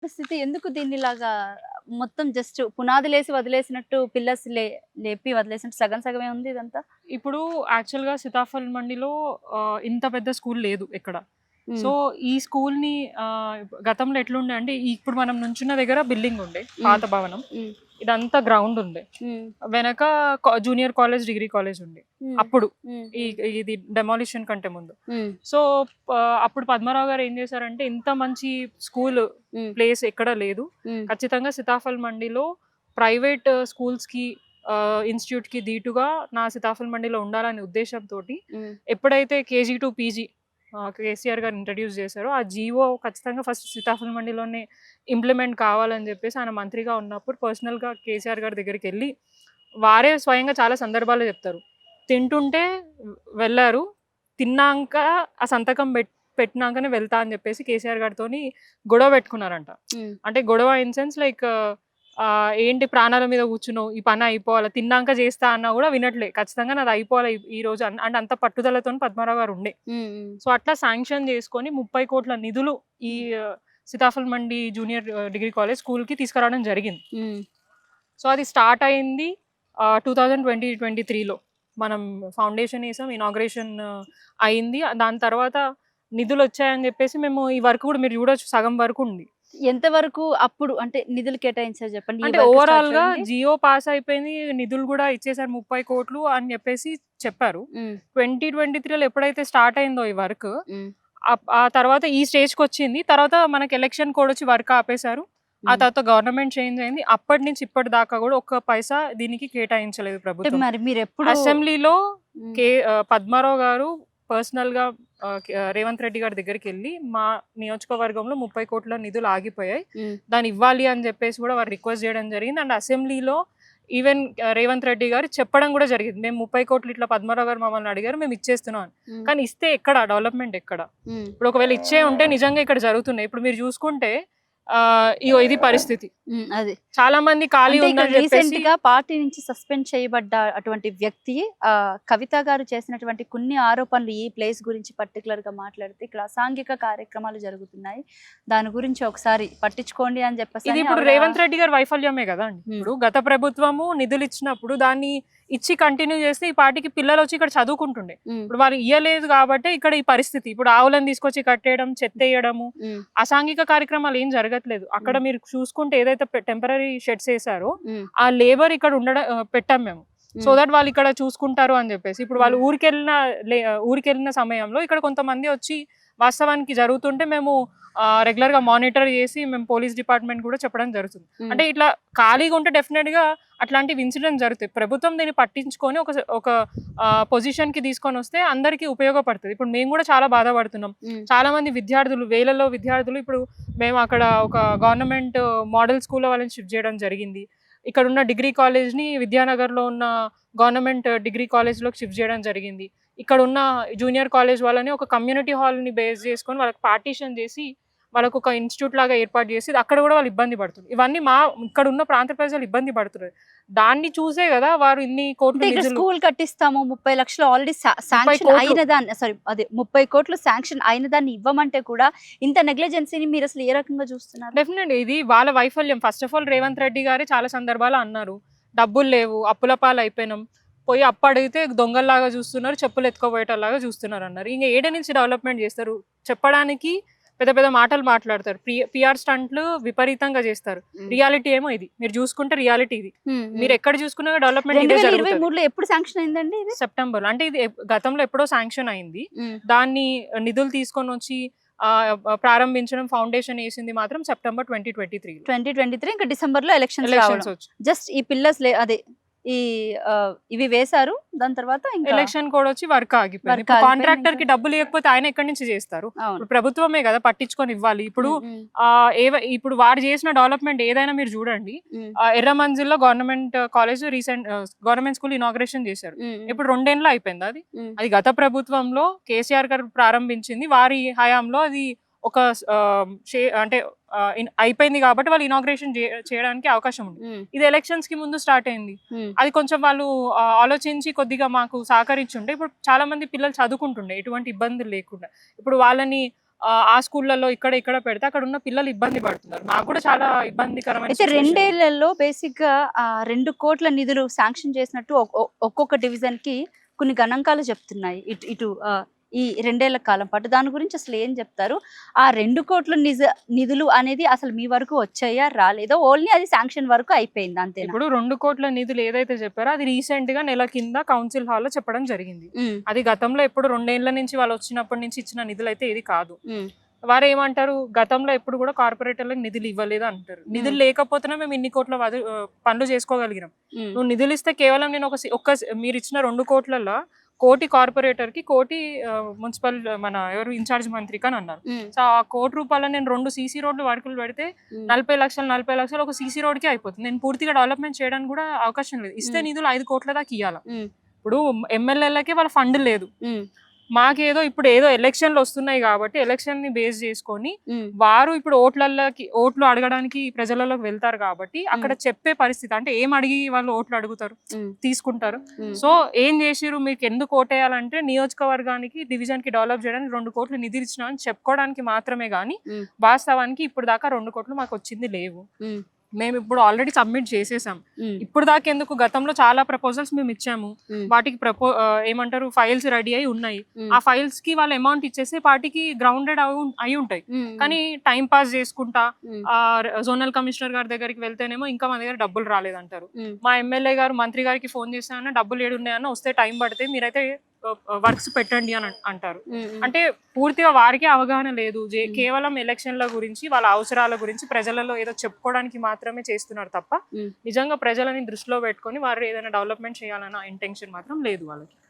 పరిస్థితి ఎందుకు దీన్నిలాగా మొత్తం జస్ట్ పునాదులేసి వదిలేసినట్టు పిల్లర్స్ లేపి వదిలేసినట్టు సగం సగమే ఉంది ఇదంతా? ఇప్పుడు యాక్చువల్‌గా సీతాఫల్ మండిలో ఇంత పెద్ద స్కూల్ లేదు ఎక్కడ. సో, హ్మ్. ఈ స్కూల్‌ని గతంలో ఎట్లుండే అంటే ఇప్పుడు మనం నుంచున్న దగ్గర బిల్డింగ్ ఉండే హ్మ్. పాత భవనం. హ్మ్. ఇదంతా గ్రౌండ్ ఉండే. హ్మ్. వెనక జూనియర్ కాలేజ్, డిగ్రీ కాలేజ్ ఉండే. హ్మ్. అప్పుడు హ్మ్. ఈ ఇది డెమాలిషన్ కంటే ముందు. హ్మ్. సో, అప్పుడు పద్మారావు గారు ఏం చేశారంటే ఇంత మంచి స్కూల్ హ్మ్. ప్లేస్ ఎక్కడ లేదు. హ్మ్. ఖచ్చితంగా సీతాఫల్ మండిలో ప్రైవేట్ స్కూల్స్‌కి ఇన్‌స్టిట్యూట్‌కి దీటుగా నా సీతాఫల్ మండిలో ఉండాలనే ఉద్దేశంతోటి హ్మ్. ఎప్పుడైతే కేజీ టు పీజీ కేసీఆర్ గారు ఇంట్రడ్యూస్ చేశారో ఆ జీవో ఖచ్చితంగా ఫస్ట్ సీతాఫల్ మండిలోనే ఇంప్లిమెంట్ కావాలని చెప్పేసి ఆయన మంత్రిగా ఉన్నప్పుడు పర్సనల్‌గా కేసీఆర్ గారి దగ్గరికెళ్ళి వారే స్వయంగా చాలా సందర్భాల్లో చెప్తారు. తింటుంటే వెళ్లారు. తిన్నాంక ఆ సంతకం పెట్టినాంకనే వెళ్తా అని చెప్పేసి కేసీఆర్ గారితోని గొడవ పెట్టుకున్నారంట. హ్మ్. అంటే గొడవ ఇన్ సెన్స్ లైక్ ఏంటి ప్రాణాల మీద కూర్చున్నావు, ఈ పని అయిపోవాలి, తిన్నాంక చేస్తా అన్నా కూడా వినట్లే. ఖచ్చితంగా నాది అయిపోవాలి ఈరోజు అంటే అంత పట్టుదలతోని పద్మారావు గారు ఉండే. హ్మ్. హ్మ్. సో, అట్లా శాంక్షన్ చేసుకొని 30,00,00,000 నిధులు ఈ హ్మ్. సీతాఫల్ మండి జూనియర్ డిగ్రీ కాలేజ్ స్కూల్‌కి తీసుకురావడం జరిగింది. హ్మ్. సో, అది స్టార్ట్ అయింది 2023లో. మనం ఫౌండేషన్ ఏసాం. ఇనాగ్రేషన్ అయింది. దాని తర్వాత నిధులొచ్చాయని జెప్పేసి మేము ఈ వర్క్ గూడా మీరు జూడొచ్చు సగం వరకు ఉంది. ఎంత వరకు అప్పుడు అంటే నిధులు కేటాయించారు చెప్పండి? ఈ అంటే వర్క్ స్టార్ట్ ఓవరాల్‌గా చేయండి. జియో పాస్ అయిపోయింది. నిధులు గూడా ఇచ్చేసారు 30,00,00,000 అని జెప్పేసి చెప్పారు. హ్మ్. 2023లో ఎప్పుడైతే స్టార్ట్ అయిందో ఈ వర్క్ హ్మ్. ఆ తర్వాత ఈ స్టేజ్‌కొచ్చింది. తర్వాత మనకి ఎలక్షన్ కోడ్ వచ్చి వర్క్ ఆపేశారు. ఆ హ్మ్. తర్వాత గవర్నమెంట్ చేంజ్ అయింది. అప్పటి నుంచి ఇప్పటి దాకా గూడా ఒక్క పైసా దీనికి కేటాయించలేదు అంటే ప్రభుత్వం. మరి మీరెప్పుడు అసెంబ్లీలో హ్మ్. పద్మారావు గారు పర్సనల్‌గా రేవంత్ రెడ్డి గారి దగ్గరికెళ్ళి మా నియోజకవర్గంలో 30,00,00,000 నిధులు ఆగిపోయాయి. హ్మ్. దాన్ని ఇవ్వాలి అని జెప్పేసి గూడా వారు రిక్వెస్ట్ జేయడం జరిగింది. అండ్ అసెంబ్లీలో ఈవెన్ రేవంత్ రెడ్డి గారు చెప్పడం గూడా జరిగింది. మేము 30,00,00,000 ఇట్లా పద్మారావు గారు మమ్మల్ని అడిగారు. మేము ఇచ్చేస్తున్నాం అని. హ్మ్. కానీ ఇస్తే ఎక్కడ డెవలప్‌మెంట్ ఎక్కడ? హ్మ్. ఇప్పుడు ఒకవేళ ఇచ్చే ఉంటే నిజంగా ఇక్కడ జరుగుతున్నాయి. ఇప్పుడు మీరు చూసుకుంటే ఇగో ఇది పరిస్థితి. హ్మ్. అది. చాలా మంది ఖాళీ అంటే ఇక్కడ ఉందని జెప్పేసి రీసెంట్‌గా పార్టీ నుంచి సస్పెండ్ చేయబడ్డ అటువంటి వ్యక్తి కవిత గారు చేసినటువంటి కొన్ని ఆరోపణలు ఈ ప్లేస్ గురించి పర్టిక్యులర్‌గా మాట్లాడితే ఇక్కడ అసాంఘిక కార్యక్రమాలు జరుగుతున్నాయి. దాని గురించి ఒకసారి పట్టించుకోండి అని ఇది చెప్పేసని ఇప్పుడు ఆవిడ రేవంత్ రెడ్డి గారి వైఫల్యమే గదండీ! హ్మ్. ఇప్పుడు గత ప్రభుత్వము నిధులిచ్చినప్పుడు దాన్ని ఇచ్చి కంటిన్యూ చేస్తే ఈ పాటికి పిల్లలొచ్చి ఇక్కడ చదువుకుంటుండే. హ్మ్. ఇప్పుడు వాళ్ళు ఇయ్యలేదు గాబట్టే ఇక్కడ ఈ పరిస్థితి. ఇప్పుడు ఆవులను తీసుకొచ్చి కట్టేయడం, చెత్తేయడము, హ్మ్. అసాంఘిక కార్యక్రమాలు ఏం జరగట్లేదు. అక్కడ హ్మ్. మీరు చూసుకుంటే ఏదైతే టెంపరరీ షెడ్స్ ఏసారో హ్మ్. ఆ లేబర్ ఇక్కడ పెట్టాం మేము. సో హ్మ్. దట్ వాళ్ళు ఇక్కడ చూసుకుంటారు అని జెప్పేసి. ఇప్పుడు వాళ్ళు హ్మ్. ఊరికెళ్ళిన సమయంలో ఇక్కడ కొంతమంది వచ్చి వాస్తవానికి జరుగుతుంటే మేము రెగ్యులర్‌గా మానిటర్ చేసి మేము పోలీస్ డిపార్ట్‌మెంట్ కూడా చెప్పడం జరుగుతుంది. హ్మ్. అంటే ఇట్లా ఖాళీగా ఉంటే డెఫినిట్‌గా అట్లాంటివి ఇన్సిడెంట్స్ జరుగుతాయి. ప్రభుత్వం దీన్ని పట్టించుకొని ఒక పొజిషన్‌కి తీసుకొనొస్తే అందరికీ ఉపయోగపడుతది. ఇప్పుడు మేము కూడా చాలా బాధపడుతున్నాం. హ్మ్. చాలా మంది విద్యార్థులు వేలలో విద్యార్థులు ఇప్పుడు మేము అక్కడ ఒక గవర్నమెంట్ మోడల్ స్కూల్‌లో వాళ్ళని షిఫ్ట్ చేయడం జరిగింది. ఇక్కడున్న డిగ్రీ కాలేజ్‌ని విద్యానగర్‌లో ఉన్న గవర్నమెంట్ డిగ్రీ కాలేజ్‌లోకి షిఫ్ట్ చేయడం జరిగింది. ఇక్కడున్న జూనియర్ కాలేజ్ వాళ్ళని ఒక కమ్యూనిటీ హాల్‌ని బేస్ చేసుకొని వాళ్ళకి పార్టిషన్ చేసి, వాళ్ళకొక ఇన్‌స్టిట్యూట్ లాగా ఏర్పాటు చేసి, అక్కడ గూడా వాళ్ళు ఇబ్బంది పడుతున్నారు. ఇవన్నీ ఇక్కడున్న ప్రాంత ప్రజలు ఇబ్బంది పడుతున్నారు. దాన్ని చూసే గదా! వారు ఇన్ని కోట్ల అంటే ఇక్కడ నిధులు స్కూల్ కట్టిస్తాము 30,00,000 ఆల్రెడీ శాంక్షన్ 30,00,00,000 అయిన దాన్ని సారీ అదే 30,00,00,000 శాంక్షన్ అయిన దాన్ని ఇవ్వమంటే కూడా ఇంత నెగ్లిజెన్సీని మీరసలు ఏ రకంగా చూస్తున్నారు? డెఫినెట్‌లీ ఇది వాళ్ళ వైఫల్యం. First of all Revanth Reddy గారే చాలా సందర్భాల్లో అన్నారు. డబ్బులు లేవు, అప్పుల పాలయిపోయినాం. పోయి అప్పడిగితే దొంగల్లాగా చూస్తున్నారు, చెప్పులు ఎత్తుకోబోయేటోల్లాగా చూస్తున్నారన్నారు. ఇంక ఏడ నుంచి డెవలప్‌మెంట్ చేస్తారు? చెప్పడానికి పెద్ద పెద్ద మాటలు మాట్లాడతారు. పీఆర్ స్టంట్లు విపరీతంగా చేస్తారు. హ్మ్. రియాలిటీ ఏమో ఇది. మీరు చూసుకుంటే రియాలిటీ ఇది. హ్మ్. హ్మ్. మీరెక్కడ చూసుకున్నా డెవలప్‌మెంట్ ఇదే జరుగుతది. 2023లో ఎప్పుడు శాంక్షన్ అయిందండి ఇది? సెప్టెంబర్‌లో. అంటే ఇది గతంలో ఎప్పుడో శాంక్షన్ అయింది. హ్మ్. దాన్ని నిధులు తీసుకొనొచ్చి ప్రారంభించడం, ఫౌండేషన్ ఏసింది మాత్రం సెప్టెంబర్ 2023లో. 2023 ఇంకా డిసెంబర్‌లో ఎలక్షన్స్ రావడం. ఎలక్షన్స్ వచ్చి. జస్ట్ ఈ పిల్లర్స్ అదే ఈ ఇవి వేశారు. దాని తర్వాత ఇంకా ఎలక్షన్ కోడ్ వచ్చి వర్క్ ఆగిపోయింది. వర్క్ ఇప్పుడు ఆగిపోయింది ఇంకా. కాంట్రాక్టర్‌కి డబ్బులు ఇయ్యకపోతే ఆయన ఎక్కడి నుంచి చేస్తారు? అవును. ఇప్పుడు ప్రభుత్వమే గదా! పట్టించుకొని ఇవ్వాలి. ఇప్పుడు హ్మ్. హ్మ్. ఇప్పుడు వాడు చేసిన డెవలప్‌మెంట్ ఏదైనా మీరు చూడండి. హ్మ్. ఎర్రమంజిల్‌లో government college government school inauguration చేశారు. హ్మ్. హ్మ్. ఇప్పుడు 2 ఏండ్లు అయిపోయిందా అది? హ్మ్. అది గత ప్రభుత్వంలో కేసీఆర్ గారు ప్రారంభించింది. వారి హయాంలో అది ఒక అంటే అయిపోయింది కాబట్టి వాళ్ళు ఇనాగ్రేషన్ చేయడానికి అవకాశం ఉంది. హ్మ్. ఇది ఎలక్షన్స్‌కి ముందు స్టార్ట్ అయింది. హ్మ్. అది కొంచెం వాళ్ళు ఆలోచించి కొద్దిగా మాకు సహకరించుంటే ఇప్పుడు చాలా మంది పిల్లలు చదువుకుంటుండే ఎటువంటి ఇబ్బందులు లేకుండా. ఇప్పుడు వాళ్ళని ఆ స్కూళ్ళలో ఇక్కడ ఇక్కడ పెడితే అక్కడ ఉన్న పిల్లలు ఇబ్బంది పడుతున్నారు. నాకు కూడా చాలా ఇబ్బందికరమైన అయితే situation. 2 ఏళ్లలో బేసిక్‌గా 2 కోట్ల నిధులు శాంక్షన్ చేసినట్టు ఒక్కొక్క డివిజన్‌కి కొన్ని గణాంకాలు చెప్తున్నాయి. ఇటు ఇటు ఈ 2 ఏళ్ల కాలం పాటు. దాని గురించి అసలు ఏం చెప్తారు? ఆ 2 కోట్ల నిధులు అనేది అసలు మీ వరకు వచ్చాయా? రాలేదా? ఓన్లీ అది శాంక్షన్ వరకు అయిపోయిందా అంతేనా? ఇప్పుడు 2 కోట్ల నిధులు ఏదైతే చెప్పారో అది రీసెంట్ గా నెల కింద కౌన్సిల్ హాల్లో చెప్పడం జరిగింది. హ్మ్. అది గతంలో ఎప్పుడు 2 ఏళ్ల నుంచి వాళ్ళు వచ్చినప్పటి నుంచి ఇచ్చిన నిధులు అయితే ఇది కాదు. హ్మ్. వారు ఏమంటారు, గతంలో ఎప్పుడు కూడా కార్పొరేటర్లకు నిధులు ఇవ్వలేదు అంటారు. నిధులు లేకపోతేనే మేము ఇన్ని కోట్ల పనులు చేసుకోగలిగినాం. హ్మ్. నువ్వు నిధులు ఇస్తే కేవలం నేను మీరు ఇచ్చిన 2 కోట్లలో కోటి కార్పొరేటర్ కి కోటి మున్సిపల్ మన ఎవరు ఇన్ఛార్జ్ మంత్రికి అని అన్నారు. హ్మ్. సో ఆ కోటి రూపాయలు నేను 2 సీసీ రోడ్లు వర్కులు పెడితే హ్మ్. 40 లక్షలు ఒక సీసీ రోడ్ కి అయిపోతుంది. నేను పూర్తిగా డెవలప్మెంట్ చేయడానికి కూడా అవకాశం లేదు. ఇస్తే నిధులు 5 కోట్ల దాకా ఇవ్వాలి. హ్మ్. ఇప్పుడు ఎమ్మెల్యేలకి వాళ్ళ ఫండ్ లేదు. హ్మ్. మాకేదో ఇప్పుడు ఏదో ఎలక్షన్లు వస్తున్నాయి కాబట్టి ఎలక్షన్ ని బేస్ చేసుకొని హ్మ్. వారు ఇప్పుడు ఓట్లు అడగడానికి ప్రజలలోకి వెళ్తారు కాబట్టి అక్కడ చెప్పే పరిస్థితి, అంటే ఏం అడిగి వాళ్ళు ఓట్లు అడుగుతారు, హ్మ్. తీసుకుంటారు. హ్మ్. సో ఏం చేసిరు, మీకు ఎందుకు ఓటేయాలంటే నియోజకవర్గానికి డివిజన్ కి డెవలప్ చేయడానికి 2 కోట్లు నిధులు ఇచ్చినా అని చెప్పుకోవడానికి మాత్రమే గానీ హ్మ్. వాస్తవానికి ఇప్పుడు దాకా 2 కోట్లు మాకు వచ్చింది లేవు. హ్మ్. మేము ఇప్పుడు ఆల్రెడీ సబ్మిట్ చేసేసాం. హ్మ్. ఇప్పుడు దాకా ఎందుకు, గతంలో చాలా ప్రపోజల్స్ మేము ఇచ్చాము. హ్మ్. వాటికి ఏమంటారు ఫైల్స్ రెడీ అయి ఉన్నాయి. హ్మ్. ఆ ఫైల్స్ కి వాళ్ళు అమౌంట్ ఇచ్చేసి వాటికి గ్రౌండెడ్ అయి ఉంటాయి. హ్మ్. కానీ టైం పాస్ చేసుకుంటా హ్మ్. జోనల్ కమిషనర్ గారి దగ్గరికి వెళ్తేనేమో ఇంకా మా దగ్గర డబ్బులు రాలేదంటారు. హ్మ్. మా ఎమ్మెల్యే గారు మంత్రి గారికి ఫోన్ చేశానన్నా డబ్బులు ఏడున్నాయన్నా వస్తే టైం పడితే మీరైతే వర్క్స్ పెట్టండి అని అంటారు. హ్మ్. అంటే పూర్తిగా వారికి అవగాహన లేదు. కేవలం ఎలక్షన్ల గురించి వాళ్ళ అవసరాల గురించి ప్రజలలో ఏదో చెప్పుకోవడానికి మాత్రమే చేస్తున్నారు తప్ప హ్మ్. నిజంగా ప్రజలని దృష్టిలో పెట్టుకొని వారు ఏదైనా డెవలప్మెంట్ చేయాలన్న ఇంటెన్షన్ మాత్రం లేదు వాళ్ళకి.